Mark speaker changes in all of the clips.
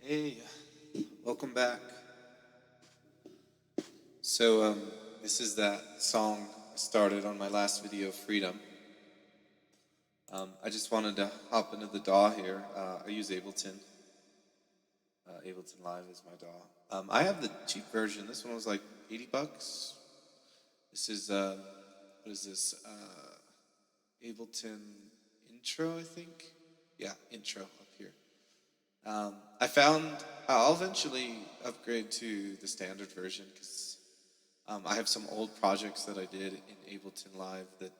Speaker 1: Hey, welcome back. So, this is that song I started on my last video, Freedom. I just wanted to hop into the DAW here. I use Ableton. Ableton Live is my DAW. I have the cheap version. This one was like $80. This is, what is this? Ableton Intro, I think? Yeah, Intro up here. I found I'll eventually upgrade to the standard version because I have some old projects that I did in Ableton Live that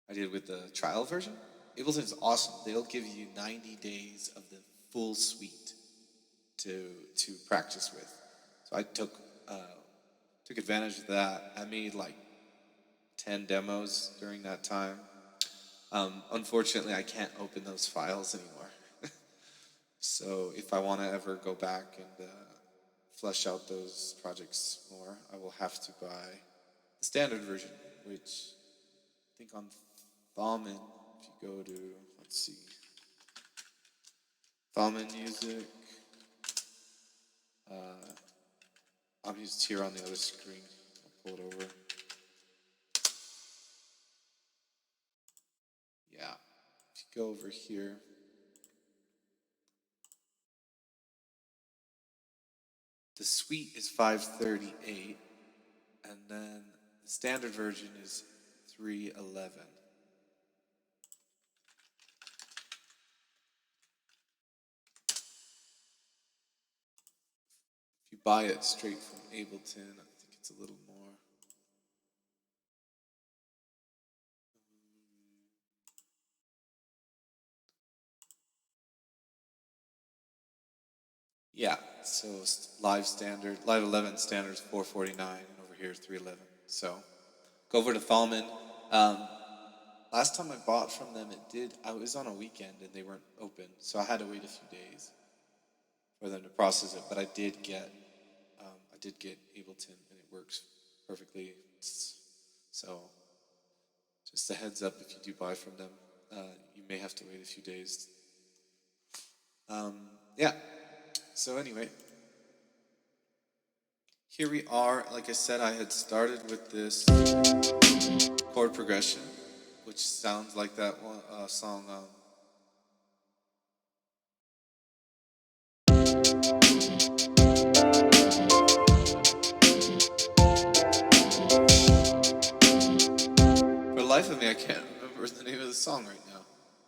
Speaker 1: I did with the trial version. Ableton is awesome. They'll give you 90 days of the full suite to practice with. So I took advantage of that. I made like 10 demos during that time. Unfortunately, I can't open those files anymore. So if I want to ever go back and flesh out those projects more, I will have to buy the standard version, which I think on Thalman, if you go to, let's see, Thalman Music, I'm just here on the other screen. I'll pull it over. Yeah, if you go over here, the suite is 538, and then the standard version is 311. If you buy it straight from Ableton, I think it's a little more. Yeah, so Live 11 standard is 449, and over here is 311. So go over to Thalman. Last time I bought from them, I was on a weekend and they weren't open, so I had to wait a few days for them to process it. But I did get Ableton, and it works perfectly. So just a heads up, if you do buy from them, you may have to wait a few days. Yeah. So anyway, here we are. Like I said, I had started with this chord progression, which sounds like that one song. For the life of me, I can't remember the name of the song right now.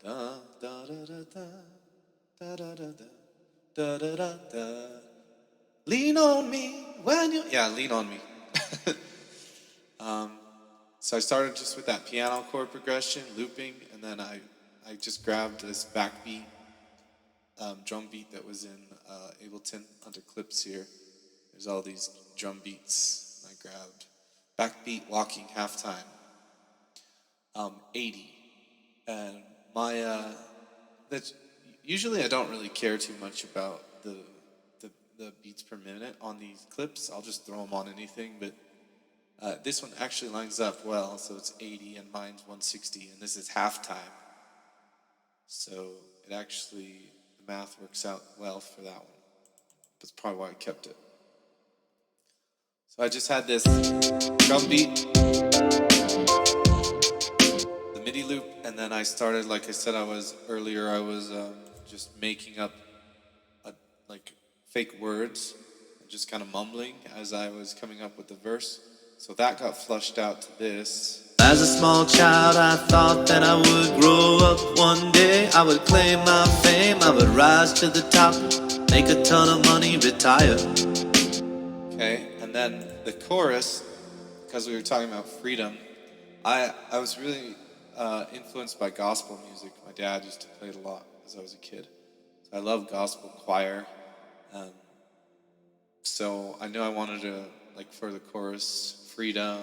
Speaker 1: Da da da da da da da da da da da da. Lean on me when you. Yeah, lean on me. So I started just with that piano chord progression, looping, and then I just grabbed this backbeat drum beat that was in Ableton under clips here. There's all these drum beats. I grabbed backbeat walking halftime, 80, and that's usually I don't really care too much about the beats per minute on these clips. I'll just throw them on anything, but this one actually lines up well, so it's 80 and mine's 160, and this is halftime. So it actually, the math works out well for that one. That's probably why I kept it. So I just had this drum beat, the MIDI loop, and then I started, like I said, I was just making up like fake words and just kind of mumbling as I was coming up with the verse. So that got flushed out to this. As a small child, I thought that I would grow up one day. I would claim my fame, I would rise to the top, make a ton of money, retire. Okay, and then the chorus, because we were talking about freedom, I was really influenced by gospel music. My dad used to play it a lot as I was a kid. So I love gospel choir. So I knew I wanted to, like, for the chorus, freedom,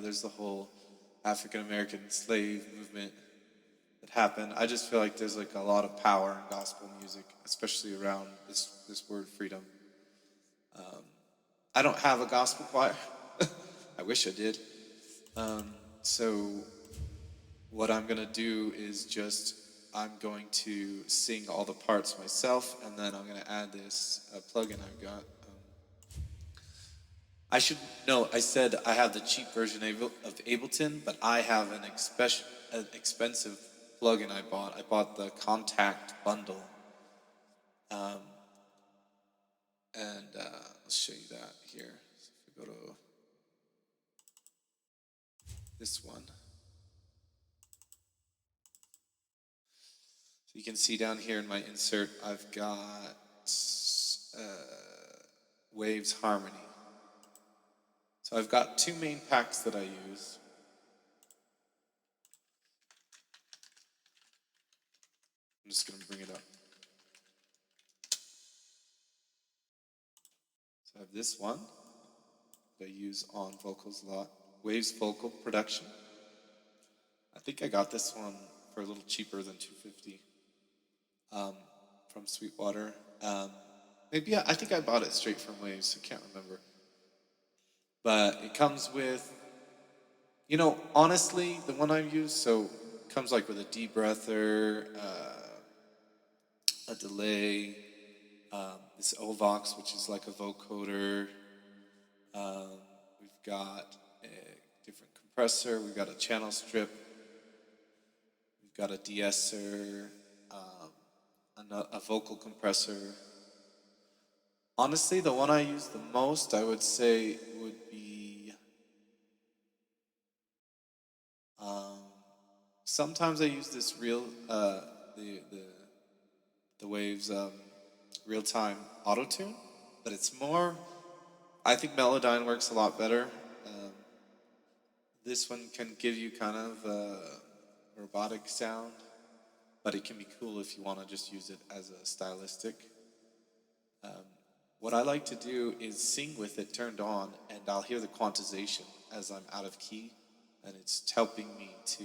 Speaker 1: there's the whole African-American slave movement that happened. I just feel like there's like a lot of power in gospel music, especially around this word freedom. I don't have a gospel choir. I wish I did. So what I'm gonna do is just I'm going to sing all the parts myself, and then I'm going to add this plugin I've got. I should no. I said I have the cheap version of Ableton, but I have an expensive plugin I bought. I bought the Kontact bundle, um, and I'll show you that here. So if we go to this one, so you can see down here in my insert, I've got Waves Harmony. So I've got two main packs that I use. I'm just going to bring it up. So I have this one that I use on vocals a lot. Waves Vocal Production. I think I got this one for a little cheaper than $250 from Sweetwater. Maybe I think I bought it straight from Waves. I can't remember. But it comes with, honestly, the one I use, so it comes like with a debreather, a delay, this Ovox, which is like a vocoder. We've got a different compressor. We've got a channel strip. We've got a de-esser, a vocal compressor. Honestly, the one I use the most, I would say, would be. Sometimes I use this the Waves real-time auto-tune, but it's more. I think Melodyne works a lot better. This one can give you kind of a robotic sound, but it can be cool if you want to just use it as a stylistic. What I like to do is sing with it turned on, and I'll hear the quantization as I'm out of key, and it's helping me to.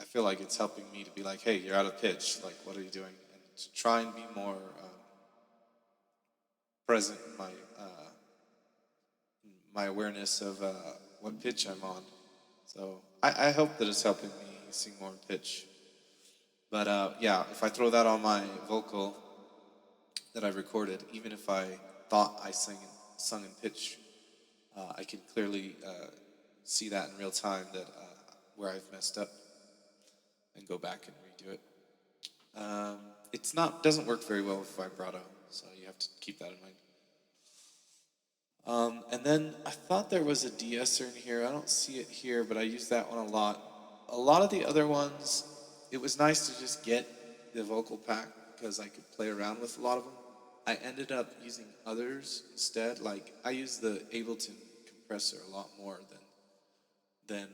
Speaker 1: I feel like it's helping me to be like, hey, you're out of pitch. Like, what are you doing? And to try and be more present in my awareness of what pitch I'm on. So I hope that it's helping me sing more in pitch. But yeah, if I throw that on my vocal that I recorded, even if I thought I sung in pitch, I can clearly see that in real time that where I've messed up and go back and redo it. It's doesn't work very well with vibrato, so you have to keep that in mind. And then I thought there was a de-esser in here. I don't see it here, but I use that one a lot. A lot of the other ones, it was nice to just get the vocal pack because I could play around with a lot of them. I ended up using others instead. Like I use the Ableton compressor a lot more than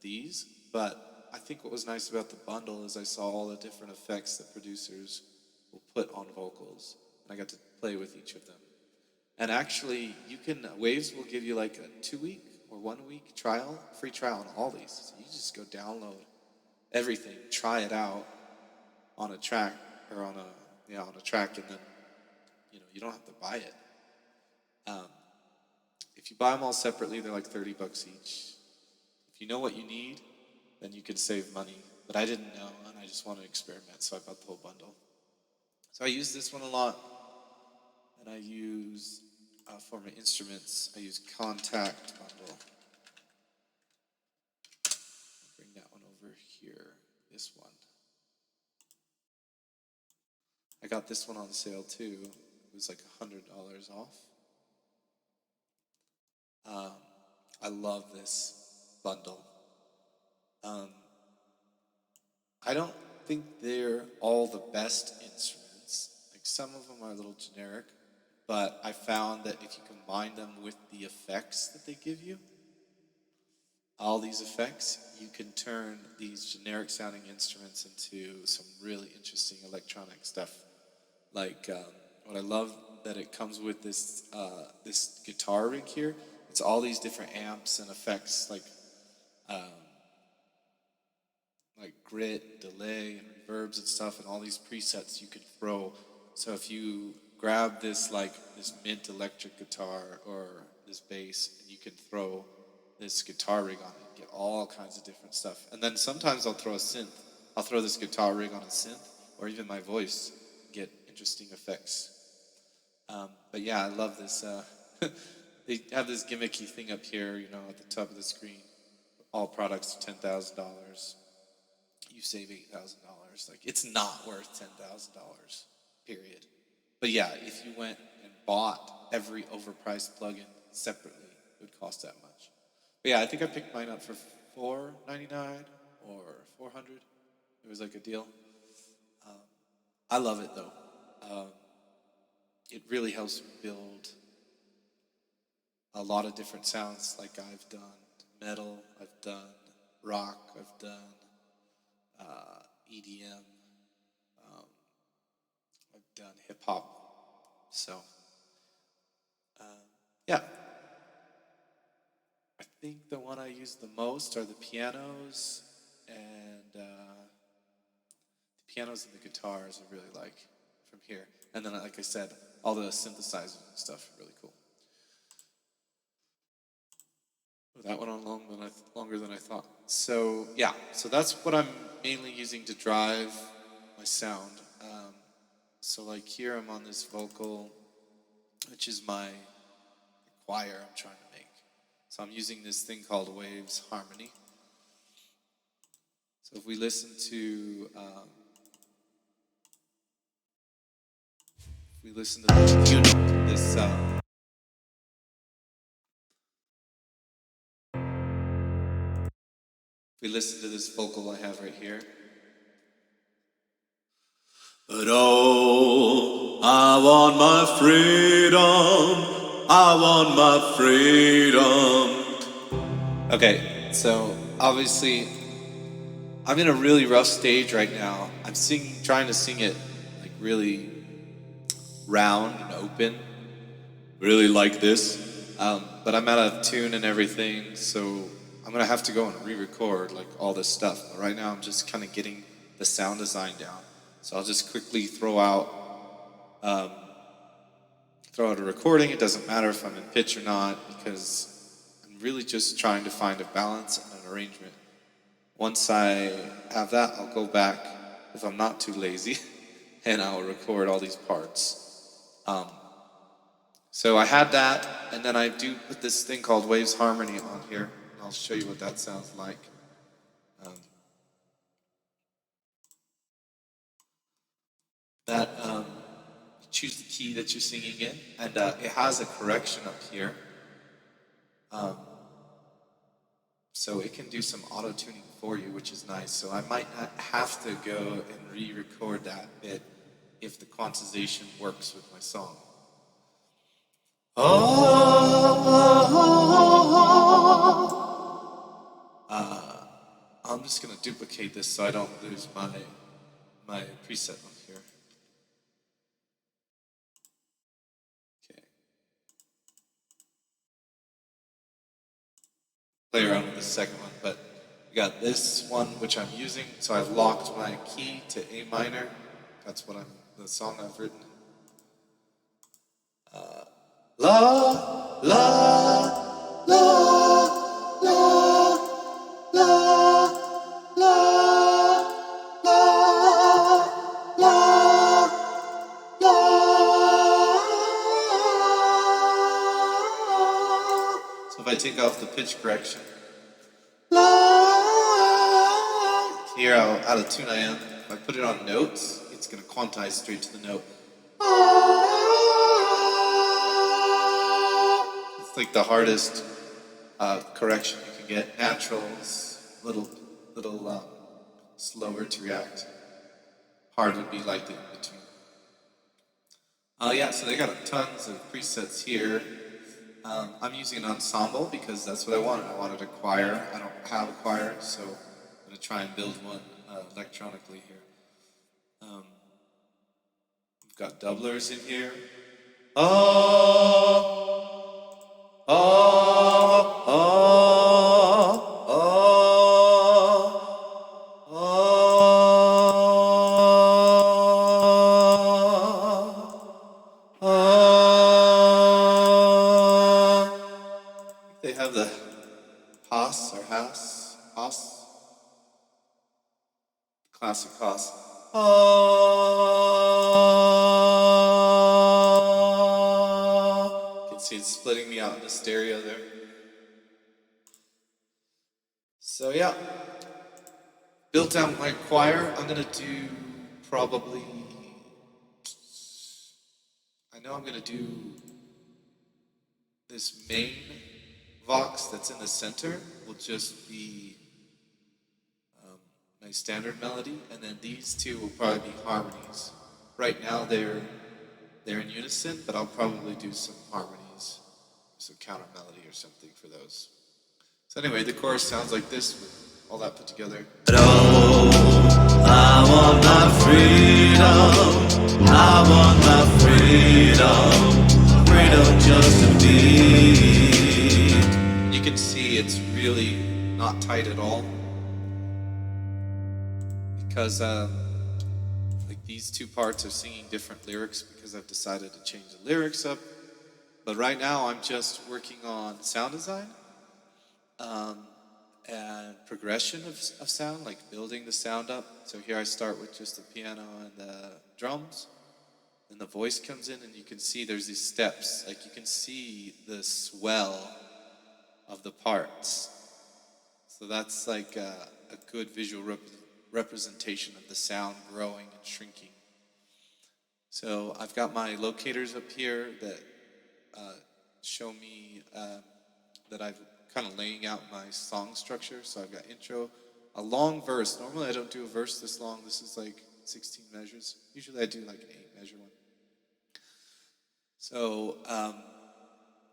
Speaker 1: these. But I think what was nice about the bundle is I saw all the different effects that producers will put on vocals, and I got to play with each of them. And actually, Waves will give you like a 2-week or 1-week free trial on all these. So you just go download everything, try it out on a track or on a track, and then you don't have to buy it. If you buy them all separately, they're like $30 each. If you know what you need, then you can save money. But I didn't know, and I just wanted to experiment, so I bought the whole bundle. So I use this one a lot, and I use for my instruments, I use Kontact bundle. I'll bring that one over here. This one. I got this one on sale too. It was like $100 off. I love this bundle. I don't think they're all the best instruments. Like some of them are a little generic, but I found that if you combine them with the effects that they give you, all these effects, you can turn these generic sounding instruments into some really interesting electronic stuff. Like what I love that it comes with this guitar rig here. It's all these different amps and effects like grit, delay, and reverbs and stuff, and all these presets you can throw. So if you grab this mint electric guitar or this bass, and you can throw this guitar rig on it, get all kinds of different stuff. And then sometimes I'll throw a synth. I'll throw this guitar rig on a synth, or even my voice, get interesting effects. But yeah, I love this. They have this gimmicky thing up here, you know, at the top of the screen. All products are $10,000. You save $8,000. Like, it's not worth $10,000, period. But yeah, if you went and bought every overpriced plugin separately, it would cost that much. But yeah, I think I picked mine up for $499 or $400. It was like a deal. I love it though. It really helps me build a lot of different sounds. Like I've done metal, I've done rock, I've done EDM, I've done hip hop. So yeah, I think the one I use the most are the pianos and the guitars I really like from here. And then, like I said, all the synthesizers and stuff are really cool. Oh, that went on longer than I thought. So yeah, so that's what I'm mainly using to drive my sound. So like here I'm on this vocal, which is my choir I'm trying to make. So I'm using this thing called Waves Harmony. So if we listen to this, you know, this. If we listen to this vocal I have right here. But oh, I want my freedom. I want my freedom. Okay, so obviously, I'm in a really rough stage right now. I'm trying to sing it like really round and open, really like this. But I'm out of tune and everything, so I'm gonna have to go and re-record like all this stuff. But right now I'm just kind of getting the sound design down. So I'll just quickly throw out a recording. It doesn't matter if I'm in pitch or not, because I'm really just trying to find a balance and an arrangement. Once I have that, I'll go back, if I'm not too lazy, and I'll record all these parts. So I had that, and then I do put this thing called Waves Harmony on here, and I'll show you what that sounds like. You choose the key that you're singing in, and it has a correction up here. So it can do some auto-tuning for you, which is nice. So I might not have to go and re-record that bit if the quantization works with my song. I'm just going to duplicate this so I don't lose my preset on here. Okay. Play around with the second one, but we got this one which I'm using, so I've locked my key to A minor. That's what the song I've written. La, la, la, la, la, la, la, la, la. So if I take off the pitch correction, here how out of tune I am. If I put it on notes, it's going to quantize straight to the note. It's like the hardest correction you can get. Natural is little slower to react. Hard would be like the in-between. Yeah, so they got tons of presets here. I'm using an ensemble because that's what I wanted. I wanted a choir. I don't have a choir, so I'm going to try and build one electronically here. We've got doublers in here. They have the classic Haas. You can see it's splitting me out in the stereo there. So yeah, built out my choir. I'm gonna do probably, I know I'm gonna do this main vox that's in the center will just be my standard melody, and then these two will probably be harmonies. Right now they're in unison, but I'll probably do some harmonies, some counter melody or something for those. So anyway, the chorus sounds like this with all that put together.
Speaker 2: I want my freedom. I want my freedom. Freedom just to be.
Speaker 1: You can see it's really not tight at all, because like these two parts are singing different lyrics because I've decided to change the lyrics up. But right now I'm just working on sound design and progression of sound, like building the sound up. So here I start with just the piano and the drums, then the voice comes in, and you can see there's these steps. Like you can see the swell of the parts. So that's like a good visual representation of the sound growing and shrinking. So I've got my locators up here that show me that I've kind of laying out my song structure. So I've got intro, a long verse. Normally I don't do a verse this long. This is like 16 measures. Usually I do like an 8-measure one. So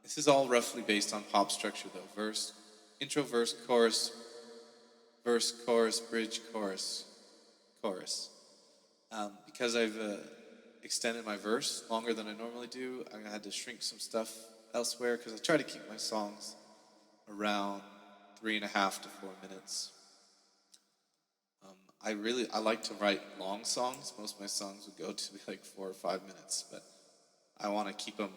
Speaker 1: this is all roughly based on pop structure though. Verse, intro, verse, chorus, bridge, chorus. Because I've extended my verse longer than I normally do, I had to shrink some stuff elsewhere because I try to keep my songs around 3.5 to 4 minutes. I like to write long songs. Most of my songs would go to like 4 or 5 minutes, but I want to keep them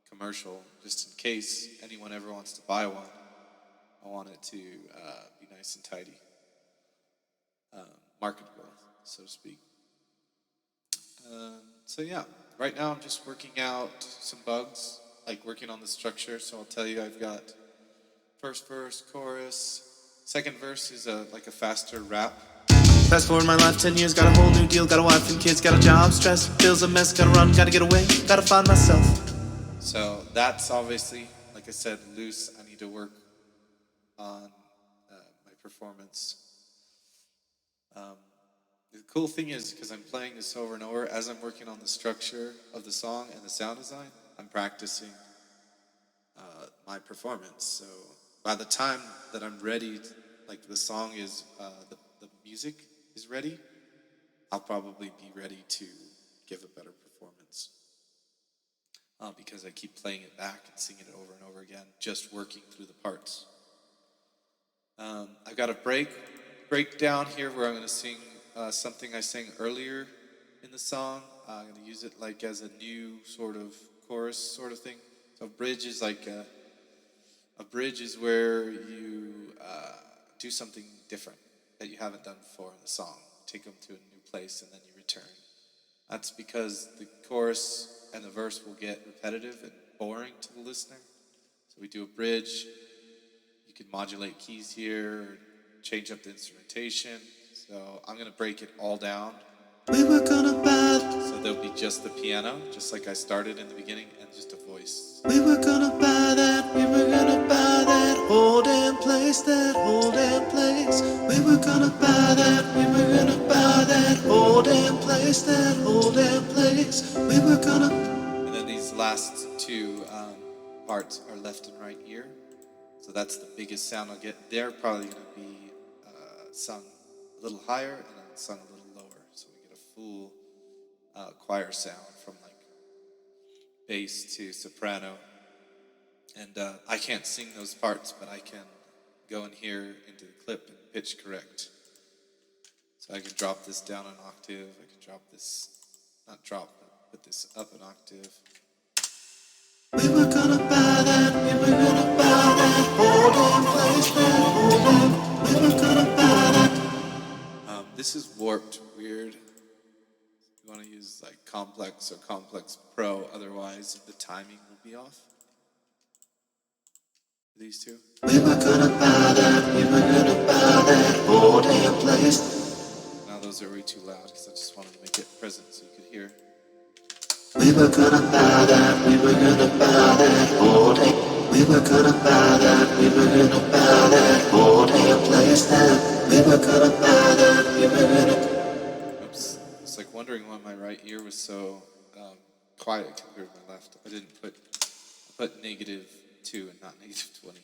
Speaker 1: commercial just in case anyone ever wants to buy one. I want it to be nice and tidy, marketable, so to speak. So yeah, right now I'm just working out some bugs, like working on the structure. So I'll tell you, I've got first verse, chorus. Second verse is like a faster rap.
Speaker 2: Fast forward my life 10 years, got a whole new deal, got a wife and kids, got a job, stress, bills a mess, gotta run, gotta get away, gotta find myself.
Speaker 1: So that's obviously, like I said, loose. I need to work on my performance. The cool thing is, because I'm playing this over and over, as I'm working on the structure of the song and the sound design, I'm practicing my performance. So by the time that I'm ready, like the song is, the music is ready, I'll probably be ready to give a better performance. Because I keep playing it back and singing it over and over again, just working through the parts. I've got a breakdown here where I'm going to sing something I sang earlier in the song. I'm going to use it like as a new sort of chorus sort of thing. So a bridge is like a bridge is where you do something different that you haven't done before in the song. Take them to a new place and then you return. That's because the chorus and the verse will get repetitive and boring to the listener. So we do a bridge. You can modulate keys here, or change up the instrumentation. So I'm going to break it all down.
Speaker 2: We were gonna buy.
Speaker 1: So there'll be just the piano, just like I started in the beginning, and just a voice.
Speaker 2: We were gonna buy that, we were gonna buy that whole damn place, that whole damn place. We were gonna buy that, we were gonna buy that whole damn place, that whole damn place. We were gonna.
Speaker 1: And then these last two parts are left and right ear. So that's the biggest sound I'll get. They're probably going to be sung a little higher and then sung a little lower. So we get a full choir sound from like bass to soprano. And I can't sing those parts, but I can go in here into the clip and pitch correct. So I can drop this down an octave. I can drop this, not drop, but put this up an octave.
Speaker 2: We were gonna buy that, we were gonna buy that whole damn place, that whole damn. We were gonna buy that.
Speaker 1: This is warped weird. You want to use like Complex or Complex Pro, otherwise the timing will be off. These two.
Speaker 2: We were gonna buy that, we were gonna buy that whole damn place.
Speaker 1: Now those are way too loud because I just wanted to make it present so you could hear.
Speaker 2: We were gonna buy that, we were gonna buy that whole damn. We were gonna buy that, we were gonna buy that whole damn place. That we were gonna buy that, we were gonna.
Speaker 1: Oops. It's like wondering why my right ear was so quiet compared to my left. I put -2 and not -20.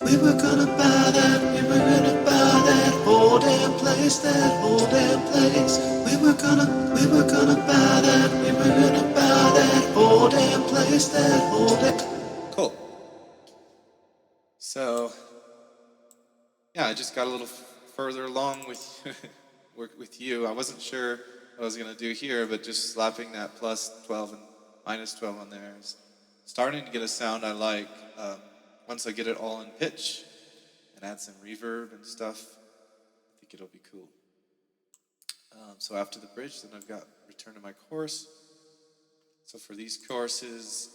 Speaker 2: We were gonna buy that, we were gonna buy that whole damn place, that whole damn place. We were gonna buy that, we were gonna buy that whole damn place, that whole damn.
Speaker 1: Cool. So, yeah, I just got a little further along with with you. I wasn't sure what I was gonna do here, but just slapping that +12 and -12 on there is starting to get a sound I like. Once I get it all in pitch and add some reverb and stuff, I think it'll be cool. So after the bridge, then I've got return to my chorus. So for these choruses,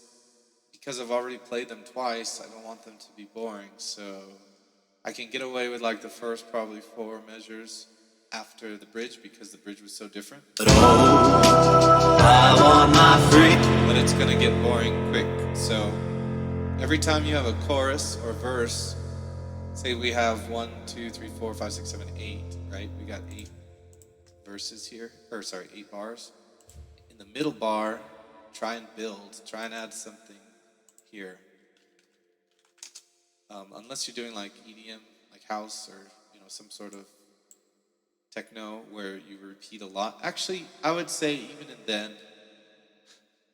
Speaker 1: because I've already played them twice, I don't want them to be boring. So I can get away with like the first probably 4 measures after the bridge because the bridge was so different.
Speaker 2: But I want my free.
Speaker 1: But it's gonna get boring quick. So every time you have a chorus or verse, say we have 1, 2, 3, 4, 5, 6, 7, 8, right? We got 8 verses here, or sorry, 8 bars. In the middle bar, try and add something here. Unless you're doing like EDM, like house or some sort of techno where you repeat a lot. Actually, I would say even then,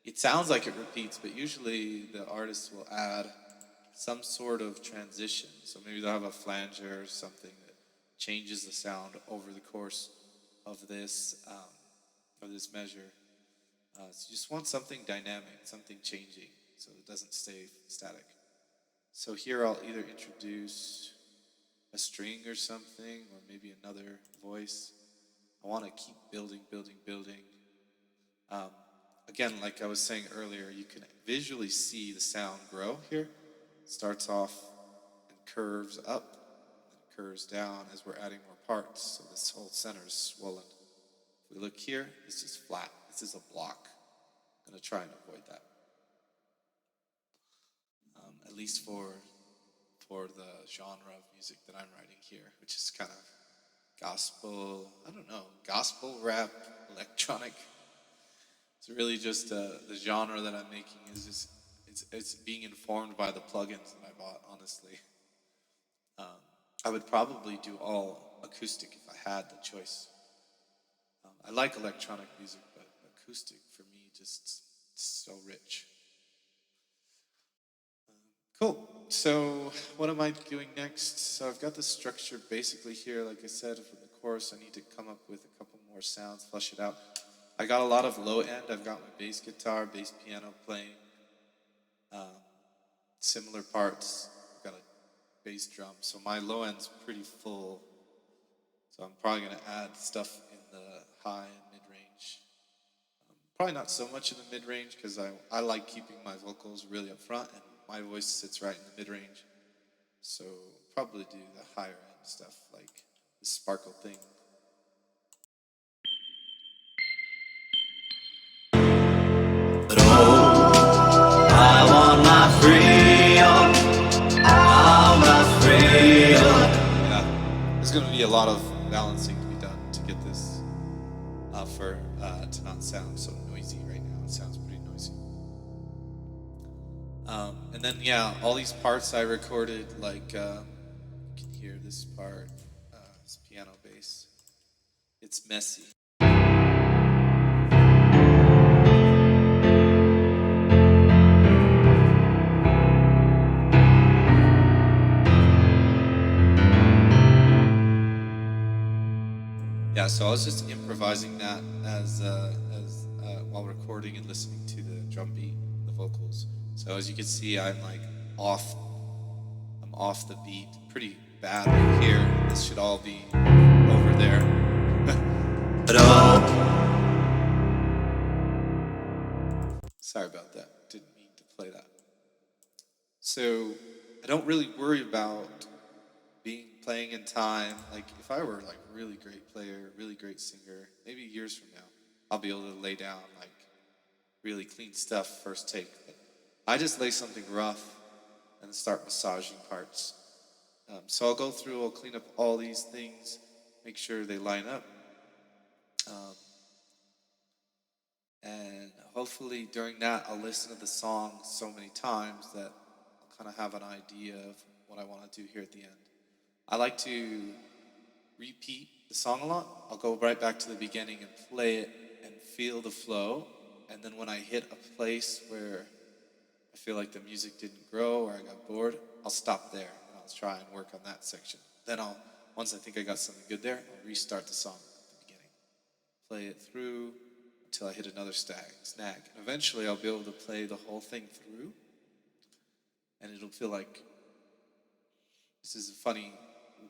Speaker 1: it sounds like it repeats, but usually the artist will add some sort of transition. So maybe they'll have a flanger or something that changes the sound over the course of this measure. So you just want something dynamic, something changing, so it doesn't stay static. So here I'll either introduce a string or something, or maybe another voice. I want to keep building. Again, like I was saying earlier, you can visually see the sound grow here. It starts off and curves up, and curves down as we're adding more parts. So this whole center is swollen. If we look here, this is flat. This is a block. I'm going to try and avoid that. At least for the genre of music that I'm writing here, which is kind of gospel, I don't know, gospel, rap, electronic. It's really just the genre that I'm making is just, it's being informed by the plugins that I bought, honestly. I would probably do all acoustic if I had the choice. I like electronic music, but acoustic for me just it's so rich. Cool. So what am I doing next? So I've got the structure basically here. Like I said, for the chorus, I need to come up with a couple more sounds, flesh it out. I got a lot of low end. I've got my bass guitar, bass piano playing. Similar parts. I've got a bass drum. So my low end's pretty full. So I'm probably going to add stuff in the high and mid-range. Probably not so much in the mid-range because I like keeping my vocals really up front and my voice sits right in the mid-range. So probably do the higher end stuff like the sparkle thing.
Speaker 2: But I want my freedom. I want my freedom.
Speaker 1: Yeah, there's going to be a lot of balancing to be done to get this to not sound so noisy right now. It sounds pretty noisy. And then, yeah, all these parts I recorded, like, you can hear this part, this piano bass. It's messy. Yeah, so I was just improvising that as while recording and listening to the drum beat, the vocals. So as you can see, I'm off the beat pretty bad right here. This should all be over there. Sorry about that. Didn't mean to play that. So I don't really worry about playing in time. Like if I were like a really great player, really great singer, maybe years from now, I'll be able to lay down like really clean stuff first take. But I just lay something rough and start massaging parts. So I'll go through, I'll clean up all these things, make sure they line up. Um, and hopefully during that, I'll listen to the song so many times that I'll kind of have an idea of what I want to do here at the end. I like to repeat the song a lot. I'll go right back to the beginning and play it and feel the flow. And then when I hit a place where I feel like the music didn't grow or I got bored, I'll stop there and I'll try and work on that section. Then once I think I got something good there, I'll restart the song at the beginning. Play it through until I hit another snag. And eventually I'll be able to play the whole thing through. And it'll feel like, this is a funny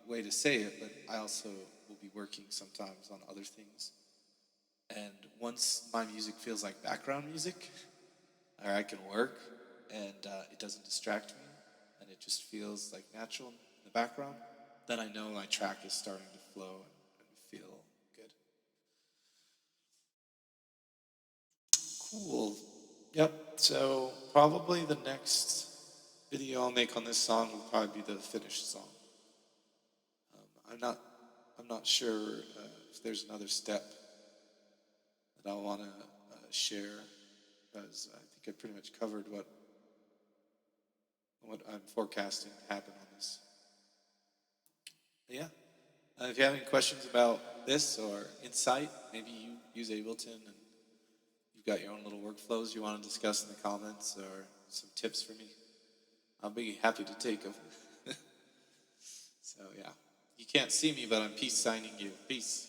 Speaker 1: way to say it, but I also will be working sometimes on other things. And once my music feels like background music, or I can work, and it doesn't distract me, and it just feels like natural in the background, then I know my track is starting to flow and feel good. Cool. Yep, so probably the next video I'll make on this song will probably be the finished song. I'm not sure if there's another step that I want to share, because I think I pretty much covered what I'm forecasting to happen on this. But yeah, if you have any questions about this or insight, maybe you use Ableton and you've got your own little workflows you want to discuss in the comments or some tips for me, I'll be happy to take them. So yeah, you can't see me, but I'm peace signing you. Peace.